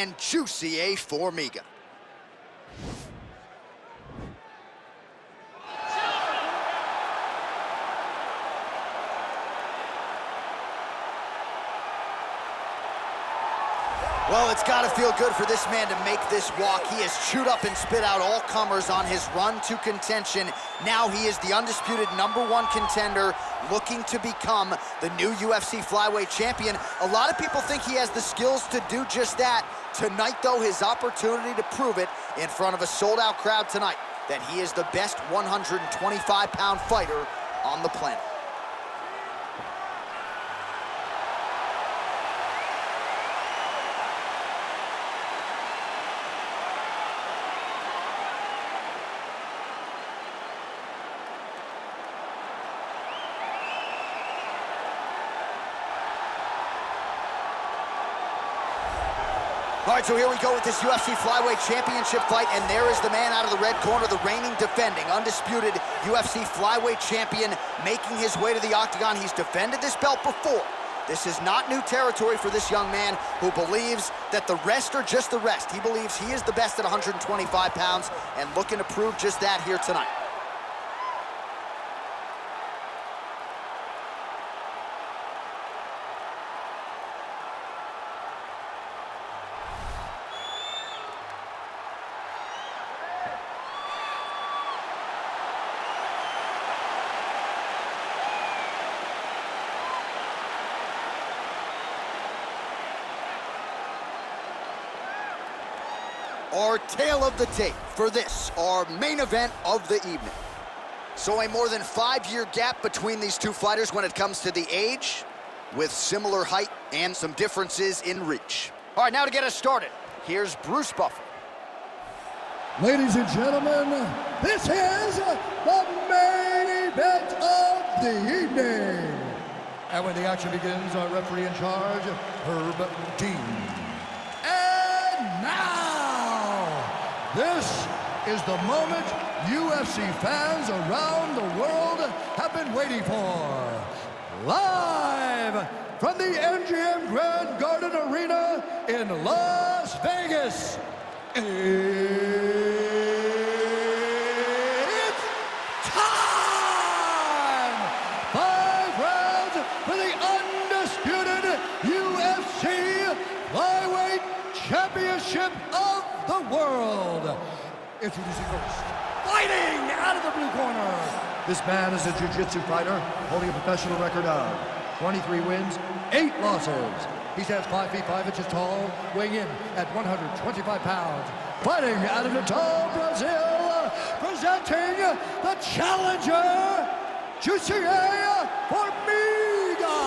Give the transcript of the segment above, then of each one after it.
and Jussier Formiga. Well, it's got to feel good for this man to make this walk. He has chewed up and spit out all comers on his run to contention. Now he is the undisputed #1 contender, looking to become the new UFC flyweight champion. A lot of people think he has the skills to do just that. Tonight, though, his opportunity to prove it in front of a sold-out crowd tonight, that he is the best 125-pound fighter on the planet. All right, so here we go with this UFC Flyweight Championship fight, and there is the man out of the red corner, the reigning, defending, undisputed UFC Flyweight Champion, making his way to the octagon. He's defended this belt before. This is not new territory for this young man who believes that the rest are just the rest. He believes he is the best at 125 pounds and looking to prove just that here tonight. Our tale of the tape for this, our main event of the evening. So a more than 5-year gap between these two fighters when it comes to the age, with similar height and some differences in reach. All right, now to get us started, here's Bruce Buffer. Ladies and gentlemen, this is the main event of the evening. And when the action begins, our referee in charge, Herb Dean. And now, this is the moment UFC fans around the world have been waiting for. Live from the MGM Grand Garden Arena in Las Vegas, it's time! 5 rounds for the undisputed UFC Flyweight Championship of the world. Introducing first, fighting out of the blue corner. This man is a jiu-jitsu fighter holding a professional record of 23 wins, 8 losses. He stands 5 feet 5 inches tall, weighing in at 125 pounds. Fighting out of Natal, Brazil, presenting the challenger, Jussier Formiga.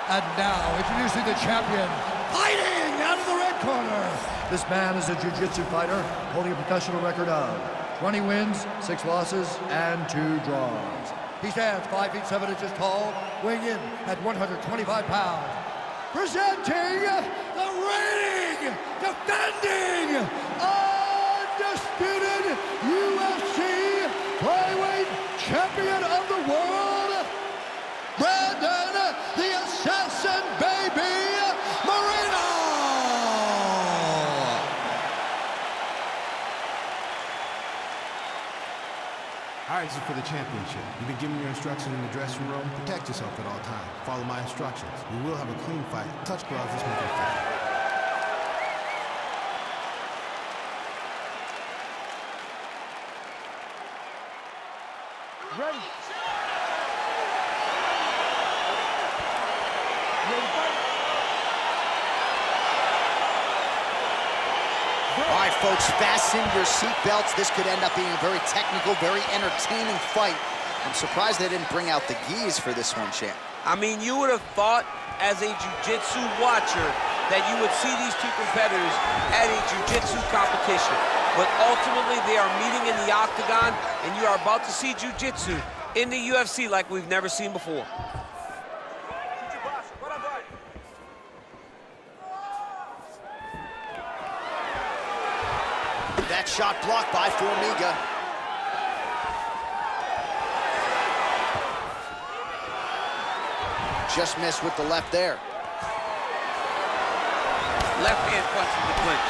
And now, introducing the champion, fighting out of the red corner. This man is a jiu-jitsu fighter holding a professional record of 20 wins, 6 losses, and 2 draws. He stands 5 feet 7 inches tall, weighing in at 125 pounds. Presenting the reigning, defending, undisputed UFC Flyweight Champion of the world, Brandon the Assassin Baby Moreno! All right, this is for the championship. You've been given your instructions in the dressing room. Protect yourself at all times. Follow my instructions. We will have a clean fight. Touch gloves, let's make it fair. Ready. All right, folks, fasten your seatbelts. This could end up being a very technical, very entertaining fight. I'm surprised they didn't bring out the gis for this one, champ. I mean, you would have thought as a jiu-jitsu watcher that you would see these two competitors at a jiu-jitsu competition. But ultimately, they are meeting in the octagon, and you are about to see jiu-jitsu in the UFC like we've never seen before. That shot blocked by Formiga. Just missed with the left there. left hand punch in the clinch.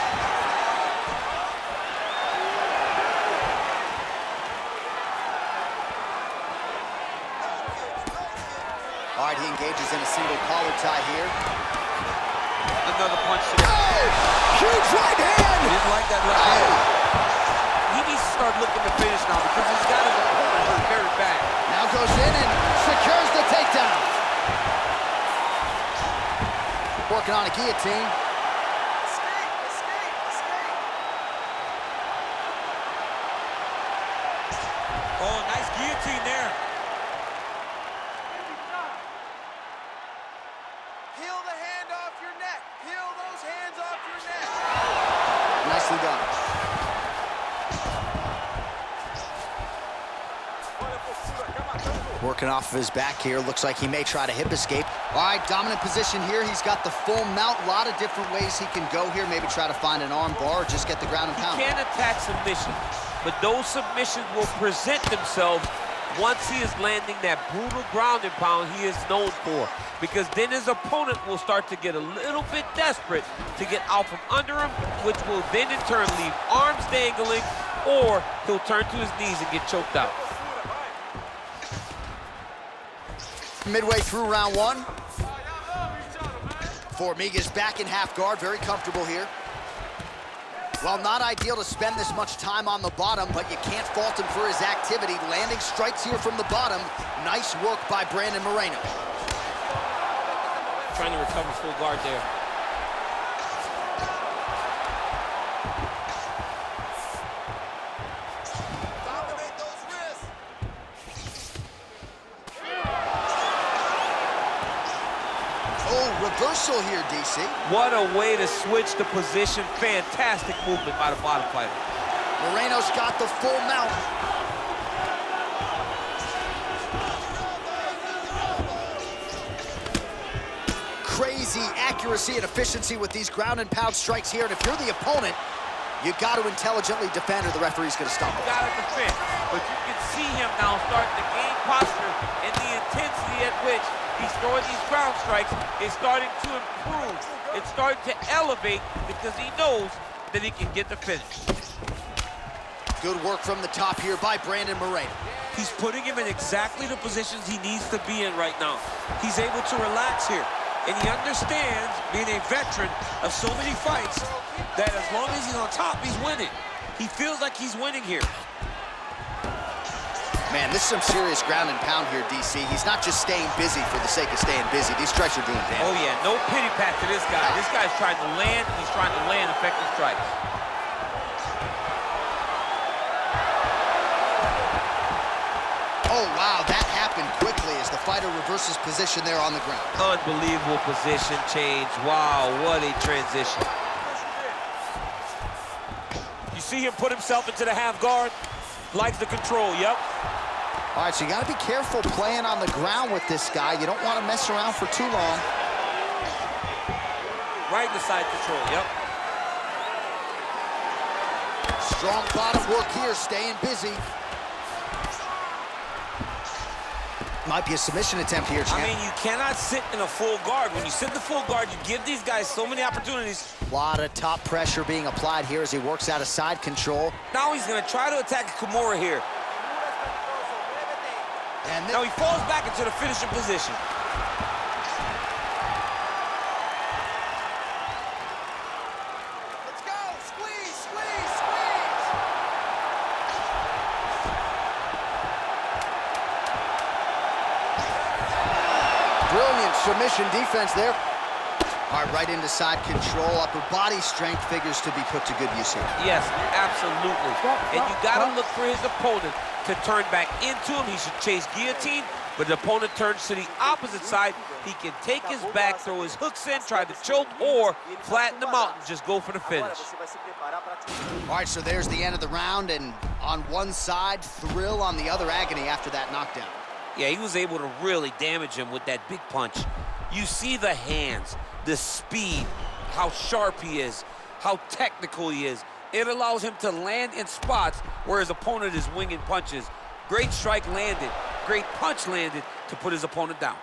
All right, he engages in a single collar tie here. Another punch to the Huge right hand! He didn't like that left hand. He needs to start looking to finish now because he's got his opponent hurt very bad. Now goes in and secures the takedown. Working on a guillotine. Oh, nice guillotine there. Peel the hand off your neck. Peel those hands off your neck. Nicely done. Working off of his back here. Looks like he may try to hip escape. All right, dominant position here. He's got the full mount. A lot of different ways he can go here. Maybe try to find an arm bar or just get the ground and pound. He can attack submissions, but those submissions will present themselves once he is landing that brutal ground and pound he is known for. Because then his opponent will start to get a little bit desperate to get out from under him, which will then in turn leave arms dangling, or he'll turn to his knees and get choked out. Midway through round one. Formiga's back in half guard, very comfortable here. Well, not ideal to spend this much time on the bottom, but you can't fault him for his activity. Landing strikes here from the bottom. Nice work by Brandon Moreno. Trying to recover full guard there. Dominate those wrists. Oh, reversal here, DC. What a way to switch the position. Fantastic movement by the bottom fighter. Moreno's got the full mount. Crazy accuracy and efficiency with these ground and pound strikes here. And if you're the opponent, you got to intelligently defend or the referee's going to stop it. Got to defend, but you can see him now starting to gain posture, and the intensity at which he's throwing these ground strikes is starting to improve. It's starting to elevate because he knows that he can get the finish. Good work from the top here by Brandon Moreno. He's putting him in exactly the positions he needs to be in right now. He's able to relax here, and he understands, being a veteran of so many fights, that as long as he's on top, he's winning. He feels like he's winning here. Man, this is some serious ground and pound here, DC. He's not just staying busy for the sake of staying busy. These strikes are doing damage. Oh, yeah, no pity pat to this guy. This guy's trying to land, and he's trying to land effective strikes. Oh, wow, that happened quickly as the fighter reverses position there on the ground. Unbelievable position change. Wow, what a transition. You see him put himself into the half guard? Likes the control, yep. All right, so you got to be careful playing on the ground with this guy. You don't want to mess around for too long. Right in the side control, yep. Strong bottom work here, staying busy. Might be a submission attempt here, champ. I mean, you cannot sit in a full guard. When you sit in the full guard, you give these guys so many opportunities. A lot of top pressure being applied here as he works out of side control. Now he's going to try to attack Kimura here. And Now he falls back into the finishing position. Let's go. Squeeze, squeeze, squeeze. brilliant submission defense there. All right, right into side control. Upper body strength figures to be put to good use here. Yes, absolutely. And you got to look for his opponent to turn back into him. He should chase guillotine, but the opponent turns to the opposite side. He can take his back, throw his hooks in, try to choke, or flatten him out and just go for the finish. All right, so there's the end of the round, and on one side, thrill, on the other, agony after that knockdown. Yeah, he was able to really damage him with that big punch. You see the hands, the speed, how sharp he is, how technical he is. It allows him to land in spots where his opponent is winging punches. Great strike landed, great punch landed to put his opponent down.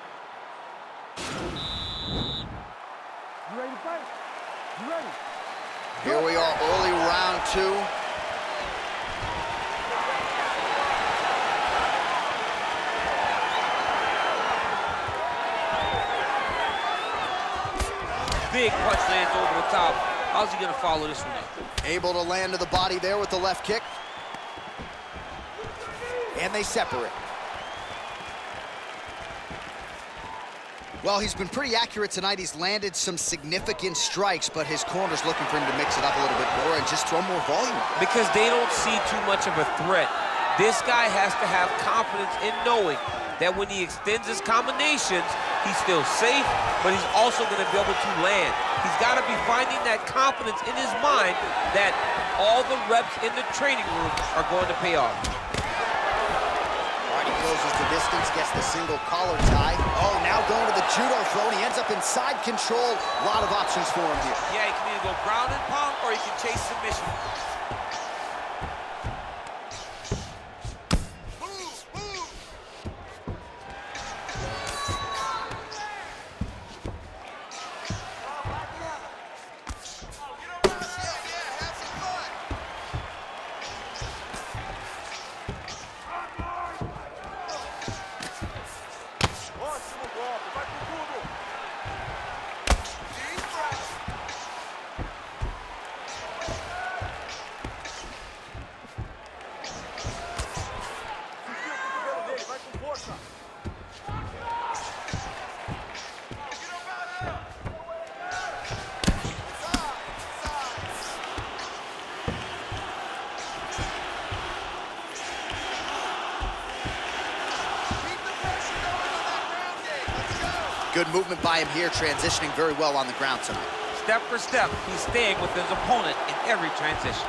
You ready to fight? Here we are, early round 2. Big punch lands over the top. How's he gonna follow this one up? Able to land to the body there with the left kick. And they separate. Well, he's been pretty accurate tonight. He's landed some significant strikes, but his corner's looking for him to mix it up a little bit more and just throw more volume. Because they don't see too much of a threat. This guy has to have confidence in knowing that when he extends his combinations, he's still safe, but he's also going to be able to land. He's got to be finding that confidence in his mind that all the reps in the training room are going to pay off. He closes the distance, gets the single collar tie. Oh, now going to the judo throw, and he ends up inside control. A lot of options for him here. Yeah, he can either go ground and pound, or he can chase submission. Good movement by him here, transitioning very well on the ground tonight. Step for step, he's staying with his opponent in every transition.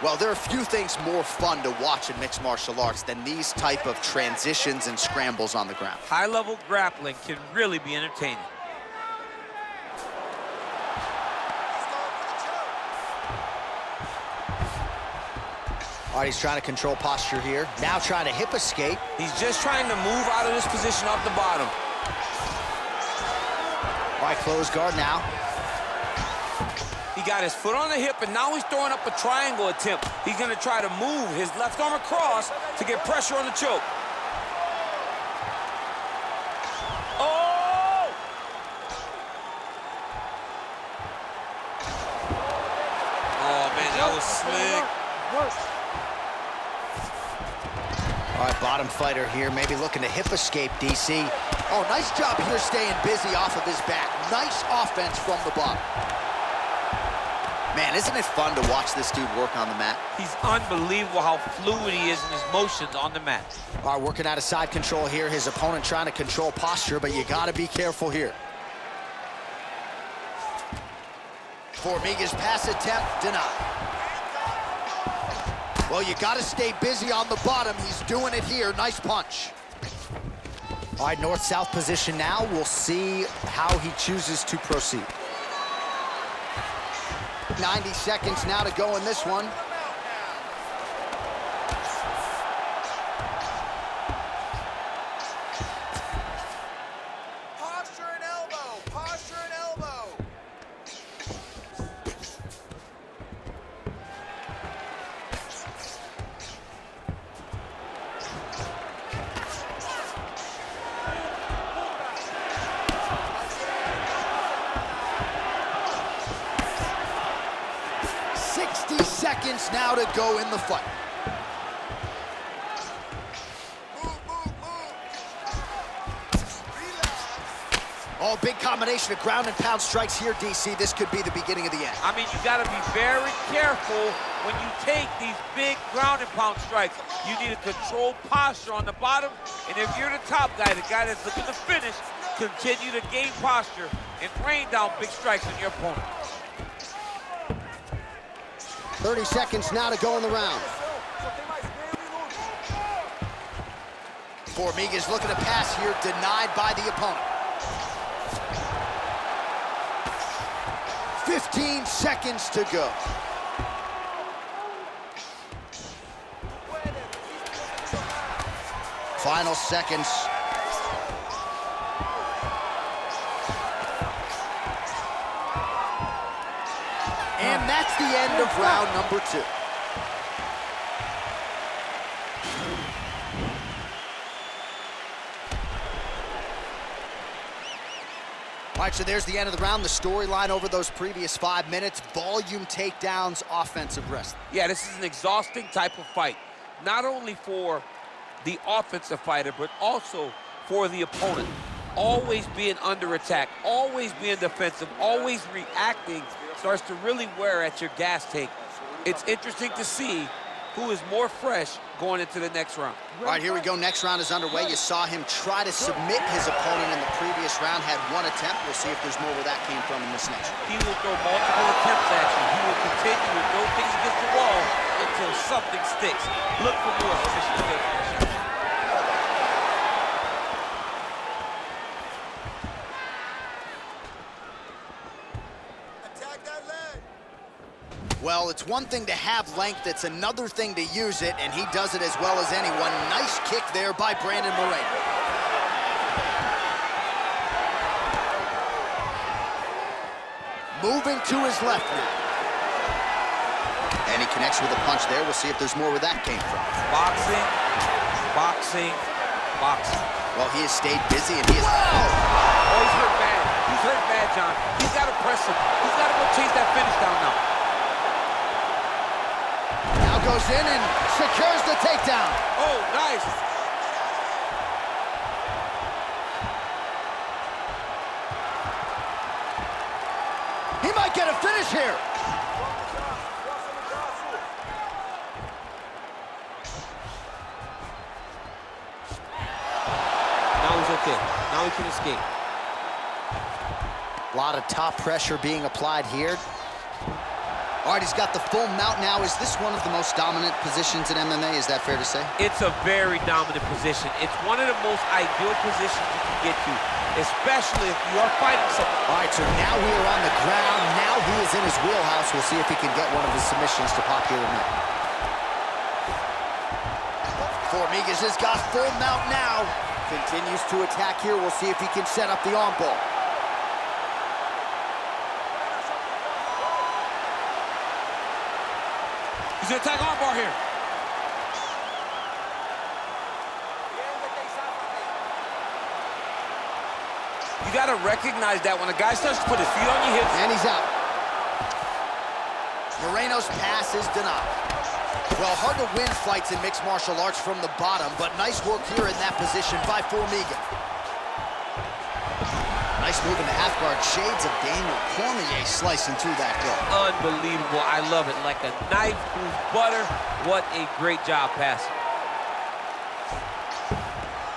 Well, there are few things more fun to watch in mixed martial arts than these type of transitions and scrambles on the ground. High-level grappling can really be entertaining. All right, he's trying to control posture here. Now trying to hip escape. He's just trying to move out of this position off the bottom. All right, close guard now. He got his foot on the hip, and now he's throwing up a triangle attempt. He's gonna try to move his left arm across to get pressure on the choke. Oh! Oh, man, that was slick. All right, bottom fighter here, maybe looking to hip escape, DC. Oh, nice job here staying busy off of his back. Nice offense from the bottom. Man, isn't it fun to watch this dude work on the mat? He's unbelievable how fluid he is in his motions on the mat. All right, working out of side control here. His opponent trying to control posture, but you got to be careful here. Formiga's pass attempt denied. Well, you got to stay busy on the bottom. He's doing it here. Nice punch. All right, north-south position now. We'll see how he chooses to proceed. 90 seconds now to go in this one. Posture and elbow, posture and elbow. Seconds now to go in the fight. Oh, big combination of ground and pound strikes here, DC. This could be the beginning of the end. I mean, you got to be very careful when you take these big ground and pound strikes. You need a controlled posture on the bottom, and if you're the top guy, the guy that's looking to finish, continue to gain posture and rain down big strikes on your opponent. 30 seconds now to go in the round. Formiga's looking to pass here, denied by the opponent. 15 seconds to go. Final seconds. And that's the end of round number 2. All right, so there's the end of the round. The storyline over those previous 5 minutes, volume takedowns, offensive wrestling. Yeah, this is an exhausting type of fight, not only for the offensive fighter, but also for the opponent. Always being under attack, always being defensive, always reacting starts to really wear at your gas tank. It's interesting to see who is more fresh going into the next round. All right, here we go. Next round is underway. You saw him try to submit his opponent in the previous round, had one attempt. We'll see if there's more where that came from in this next round. He will throw multiple attempts at you. He will continue to throw things against the wall until something sticks. Look for more position takedowns. Well, it's one thing to have length, it's another thing to use it, and he does it as well as anyone. Nice kick there by Brandon Moreno. Moving to his left now. And he connects with a punch there. We'll see if there's more where that came from. Boxing, boxing, boxing. Well, he has stayed busy, and he is... Whoa! Oh, he's hurt bad. He's hurt bad, John. He's got to press him. He's got to go chase that finish down now. Goes in and secures the takedown. Oh, nice. He might get a finish here. Now he's okay. Now he can escape. A lot of top pressure being applied here. All right, he's got the full mount now. Is this one of the most dominant positions in MMA? Is that fair to say? It's a very dominant position. It's one of the most ideal positions you can get to, especially if you are fighting someone. All right, so now we are on the ground. Now he is in his wheelhouse. We'll see if he can get one of his submissions to pop here tonight. Formigas has got full mount now. Continues to attack here. We'll see if he can set up the arm ball. He's gonna attack armbar here. You gotta recognize that when a guy starts to put his feet on your hips. And he's out. Moreno's pass is denied. Well, hard to win fights in mixed martial arts from the bottom, but nice work here in that position by Formiga. Nice move in the half guard. Shades of Daniel Cormier slicing through that guard. Unbelievable. I love it. Like a knife through butter. What a great job passing.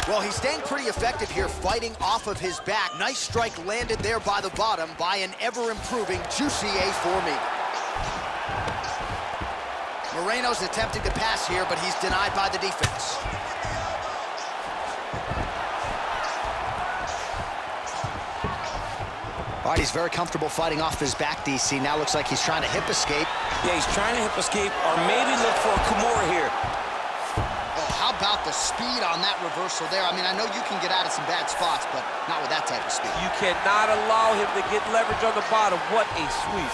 Well, he's staying pretty effective here, fighting off of his back. Nice strike landed there by the bottom by an ever-improving Jussier Formiga. Moreno's attempting to pass here, but he's denied by the defense. All right, he's very comfortable fighting off his back, DC. Now looks like he's trying to hip escape. Yeah, he's trying to hip escape or maybe look for a Kimura here. Oh, how about the speed on that reversal there? I mean, I know you can get out of some bad spots, but not with that type of speed. You cannot allow him to get leverage on the bottom. What a sweep.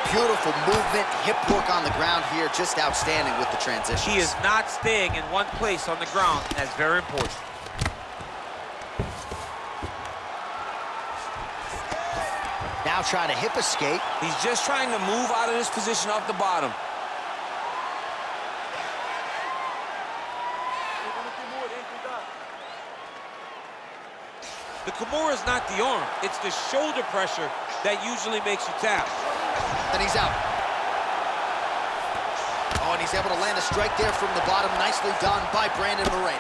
Beautiful movement, hip work on the ground here, just outstanding with the transitions. He is not staying in one place on the ground. That's very important. Now trying to hip escape. He's just trying to move out of this position off the bottom. The Kimura is not the arm. It's the shoulder pressure that usually makes you tap. Then he's out. Oh, and he's able to land a strike there from the bottom. Nicely done by Brandon Moreno.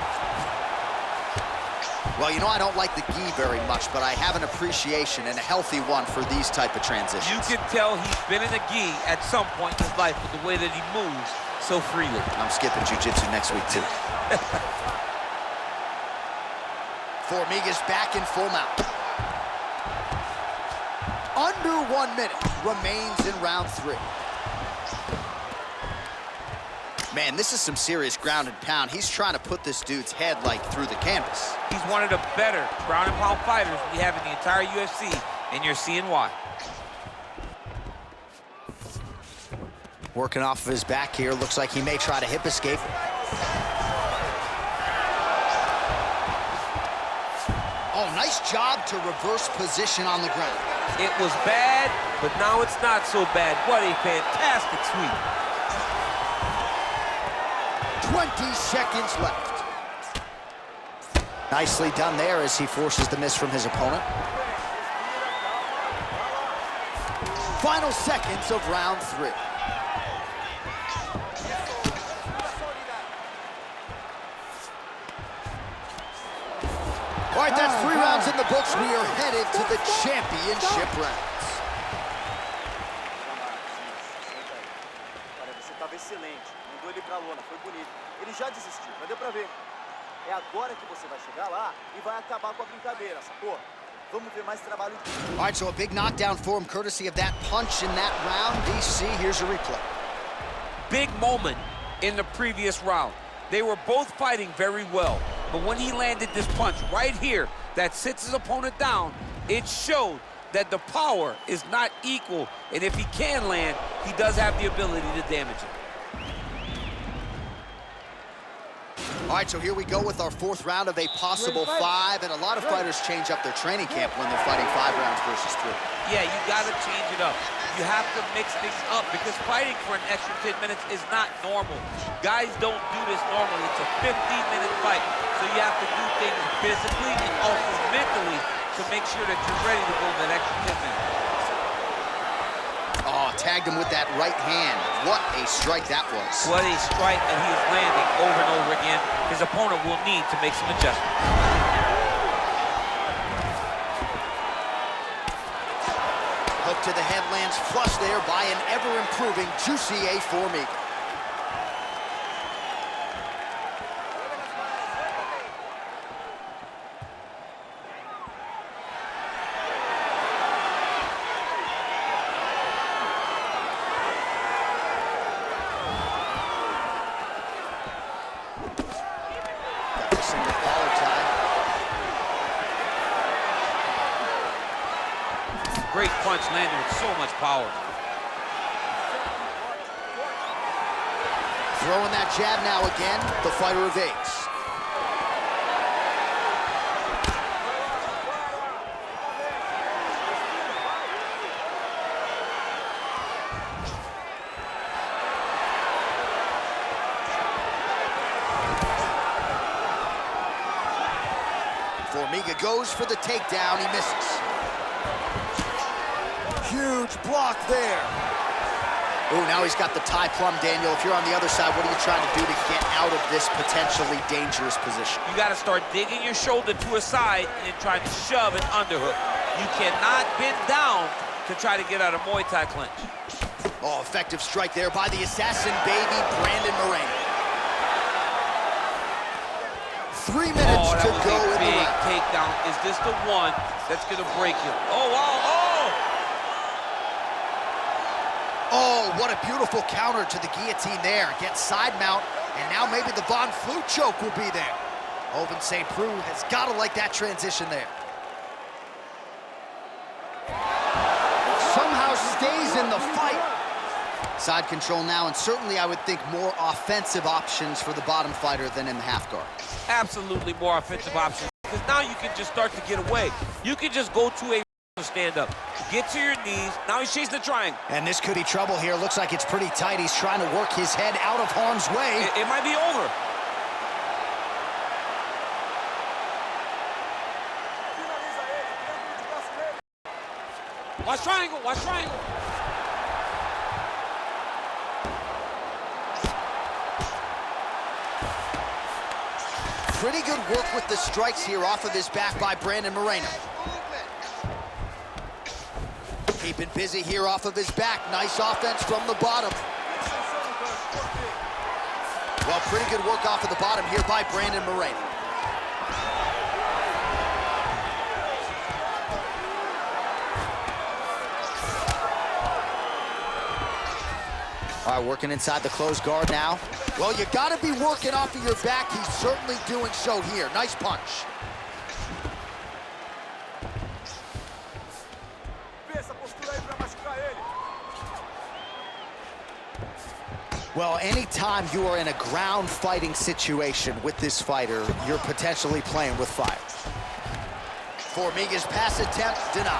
Well, you know I don't like the gi very much, but I have an appreciation and a healthy one for these type of transitions. You can tell he's been in a gi at some point in his life with the way that he moves so freely. I'm skipping jiu-jitsu next week, too. Formiga's back in full mount. Under 1 minute remains in round 3. Man, this is some serious ground and pound. He's trying to put this dude's head, like, through the canvas. He's one of the better ground and pound fighters we have in the entire UFC, and you're seeing why. Working off of his back here. Looks like he may try to hip escape. Oh, nice job to reverse position on the ground. It was bad, but now it's not so bad. What a fantastic sweep. 20 seconds left. Nicely done there as he forces the miss from his opponent. Final seconds of round 3. All right, that's 3 rounds in the books. We are headed to the championship rounds. Olha, você estava excelente. Mandou ele pra lona, foi bonito. Ele já desistiu, mas deu pra ver. É agora que você vai chegar lá e vai acabar com a brincadeira, sacou? Vamos ver mais trabalho. All right, so a big knockdown for him, courtesy of that punch in that round. DC, here's a replay. Big moment in the previous round. They were both fighting very well, but when he landed this punch right here that sits his opponent down, it showed that the power is not equal, and if he can land, he does have the ability to damage it. All right, so here we go with our 4th round of a possible 5, and a lot of fighters change up their training camp when they're fighting 5 rounds versus 3. Yeah, you gotta change it up. You have to mix things up because fighting for an extra 10 minutes is not normal. Guys don't do this normally. It's a 15-minute fight, so you have to do things physically and also mentally to make sure that you're ready to go that extra 10 minutes. Oh, tagged him with that right hand. What a strike that was. What a strike that he is landing over and over again. His opponent will need to make some adjustments. Hook to the head lands flush there by an ever-improving Jussier Formiga. Great punch landed with so much power. Throwing that jab now again, the fighter evades. Formiga goes for the takedown, he misses. Huge block there. Ooh, now he's got the tie plum, Daniel. If you're on the other side, what are you trying to do to get out of this potentially dangerous position? You got to start digging your shoulder to a side and then try to shove an underhook. You cannot bend down to try to get out of Muay Thai clinch. Oh, effective strike there by the assassin baby, Brandon Moreno. 3 minutes to go in the big round. takedown. Is this the one that's going to break you? Oh, wow. Oh! Oh, what a beautiful counter to the guillotine there. Gets side mount, and now maybe the Von Flue choke will be there. Oven St. Preux has got to like that transition there. Somehow stays in the fight. Side control now, and certainly I would think more offensive options for the bottom fighter than in the half guard. Absolutely more offensive options, because now you can just start to get away. You can just go to a stand up, get to your knees. Now he's chasing the triangle. And this could be trouble here. Looks like it's pretty tight. He's trying to work his head out of harm's way. It might be over. Watch triangle, watch triangle. Pretty good work with the strikes here off of his back by Brandon Moreno. Keeping busy here off of his back. Nice offense from the bottom. Well, pretty good work off of the bottom here by Brandon Moreno. All right, working inside the closed guard now. Well, you gotta be working off of your back. He's certainly doing so here. Nice punch. Well, anytime you are in a ground fighting situation with this fighter, you're potentially playing with fire. Formiga's pass attempt denied.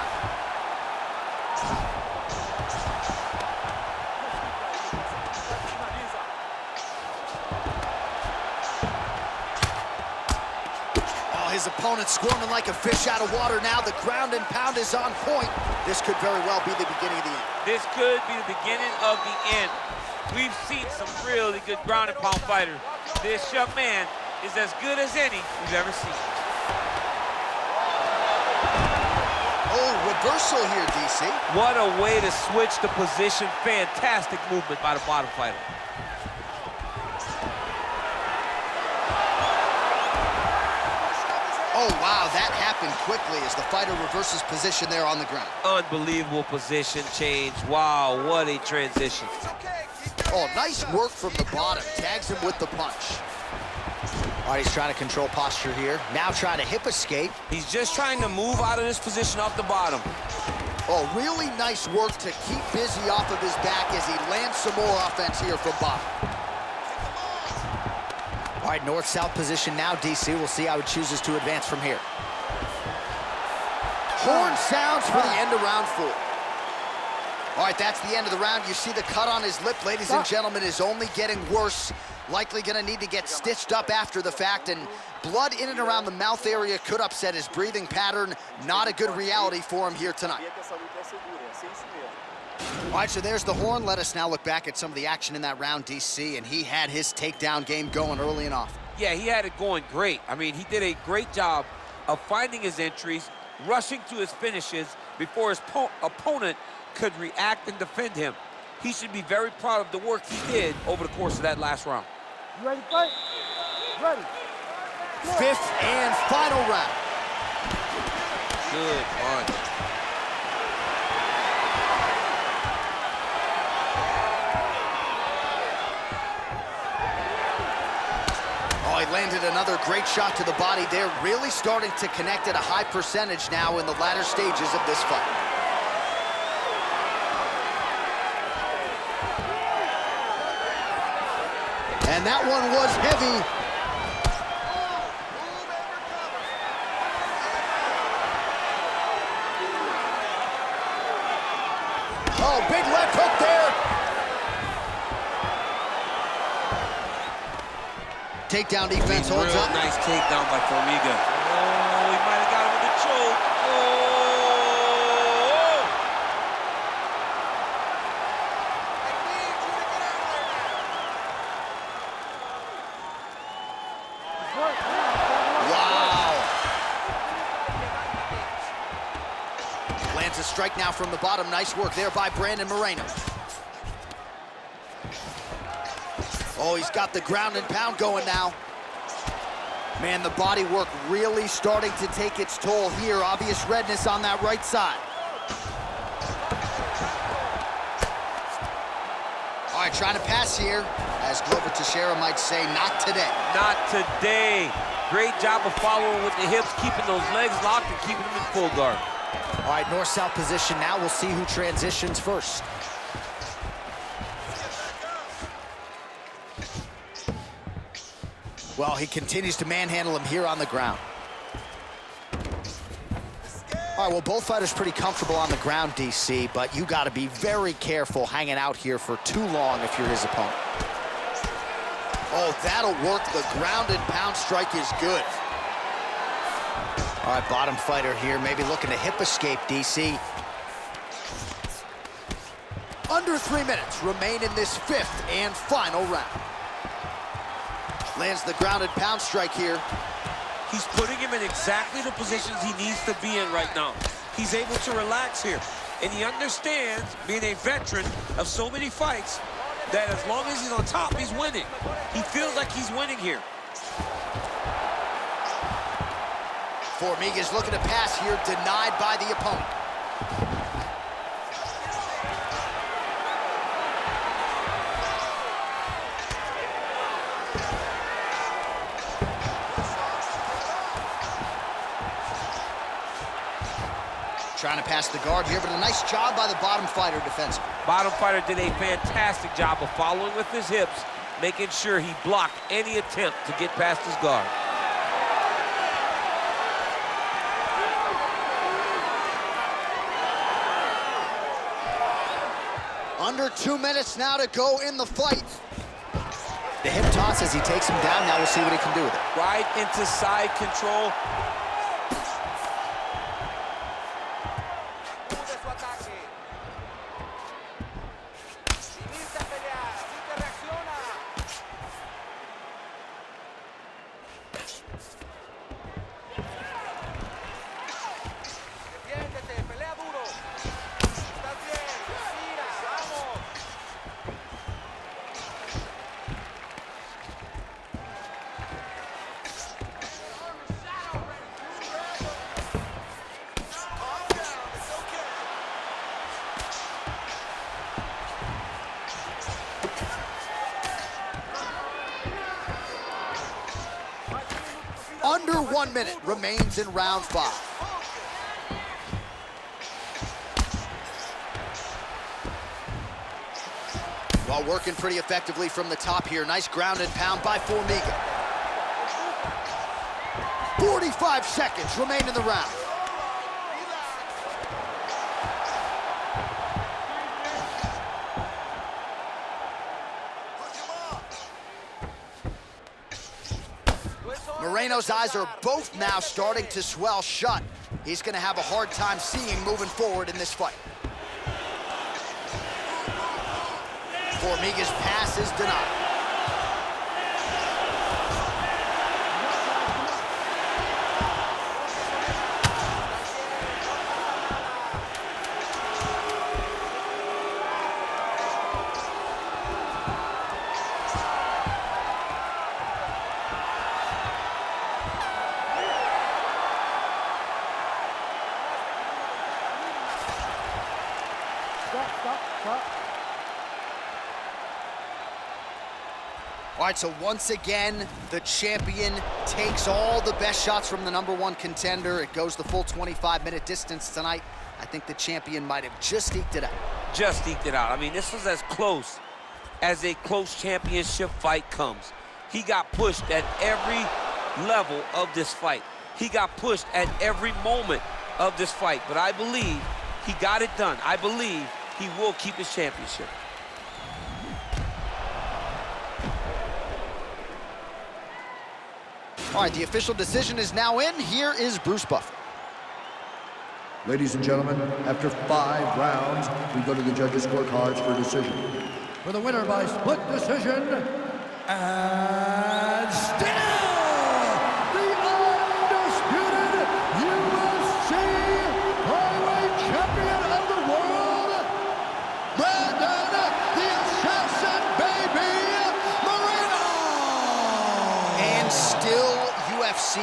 Oh, his opponent squirming like a fish out of water now. The ground and pound is on point. This could very well be the beginning of the end. This could be the beginning of the end. We've seen some really good ground and pound fighters. This young man is as good as any we've ever seen. Oh, reversal here, DC. What a way to switch the position. Fantastic movement by the bottom fighter. Oh, wow, that happened quickly as the fighter reverses position there on the ground. Unbelievable position change. Wow, what a transition. Oh, nice work from the bottom. Tags him with the punch. All right, he's trying to control posture here. Now trying to hip escape. He's just trying to move out of this position off the bottom. Oh, really nice work to keep busy off of his back as he lands some more offense here from bottom. All right, north-south position now, DC. We'll see how he chooses to advance from here. Horn sounds for the end of round 4. All right, that's the end of the round. You see the cut on his lip, ladies and gentlemen, is only getting worse. Likely gonna need to get stitched up after the fact, and blood in and around the mouth area could upset his breathing pattern. Not a good reality for him here tonight. All right, so there's the horn. Let us now look back at some of the action in that round, DC, and he had his takedown game going early and often. Yeah, he had it going great. I mean, he did a great job of finding his entries, rushing to his finishes before his opponent could react and defend him. He should be very proud of the work he did over the course of that last round. You ready to fight? Ready. 5th and final round. Good punch. Oh, he landed another great shot to the body there. Really starting to connect at a high percentage now in the latter stages of this fight. And that one was heavy. Oh, big left hook there. Takedown defense holds up. Nice takedown by Formiga. Oh, he might have got him with a choke. Oh! Wow. Lands a strike now from the bottom. Nice work there by Brandon Moreno. Oh, he's got the ground and pound going now. Man, the body work really starting to take its toll here. Obvious redness on that right side. All right, trying to pass here. As Glover Teixeira might say, not today. Not today. Great job of following with the hips, keeping those legs locked and keeping them in full guard. All right, north-south position now. We'll see who transitions first. Well, he continues to manhandle him here on the ground. All right, well, both fighters pretty comfortable on the ground, DC, but you got to be very careful hanging out here for too long if you're his opponent. Oh, that'll work. The ground and pound strike is good. All right, bottom fighter here, maybe looking to hip escape, DC. Under 3 minutes remain in this 5th and final round. Lands the ground and pound strike here. He's putting him in exactly the positions he needs to be in right now. He's able to relax here. And he understands, being a veteran of so many fights, that as long as he's on top, he's winning. He feels like he's winning here. Formiga's looking to pass here, denied by the opponent. Trying trying to pass the guard here, but a nice job by the bottom fighter defensively. Bottom fighter did a fantastic job of following with his hips, making sure he blocked any attempt to get past his guard. Under 2 minutes now to go in the fight. The hip toss as he takes him down. Now we'll see what he can do with it. Right into side control. Under 1 minute remains in round 5. Well, working pretty effectively from the top here. Nice ground and pound by Formiga. 45 seconds remain in the round. Moreno's eyes are both now starting to swell shut. He's going to have a hard time seeing moving forward in this fight. Formiga's pass is denied. Stop. All right, so once again, the champion takes all the best shots from the #1 contender. It goes the full 25-minute distance tonight. I think the champion might have just eked it out. Just eked it out. I mean, this was as close as a close championship fight comes. He got pushed at every level of this fight. He got pushed at every moment of this fight, but I believe he got it done. I believe he will keep his championship. All right, the official decision is now in. Here is Bruce Buffer. Ladies and gentlemen, after 5 rounds, we go to the judges' scorecards for a decision. For the winner by split decision, and still the undisputed UFC flyweight champion of the world, Brandon the Assassin Baby Moreno! And still UFC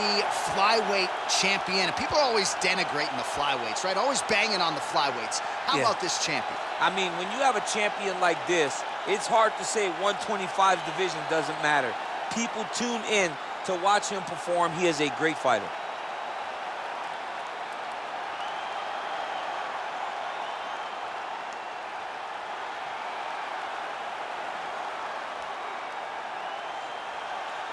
flyweight champion. And people are always denigrating the flyweights, right? Always banging on the flyweights. How about this champion? I mean, when you have a champion like this, it's hard to say 125 division doesn't matter. People tune in to watch him perform. He is a great fighter.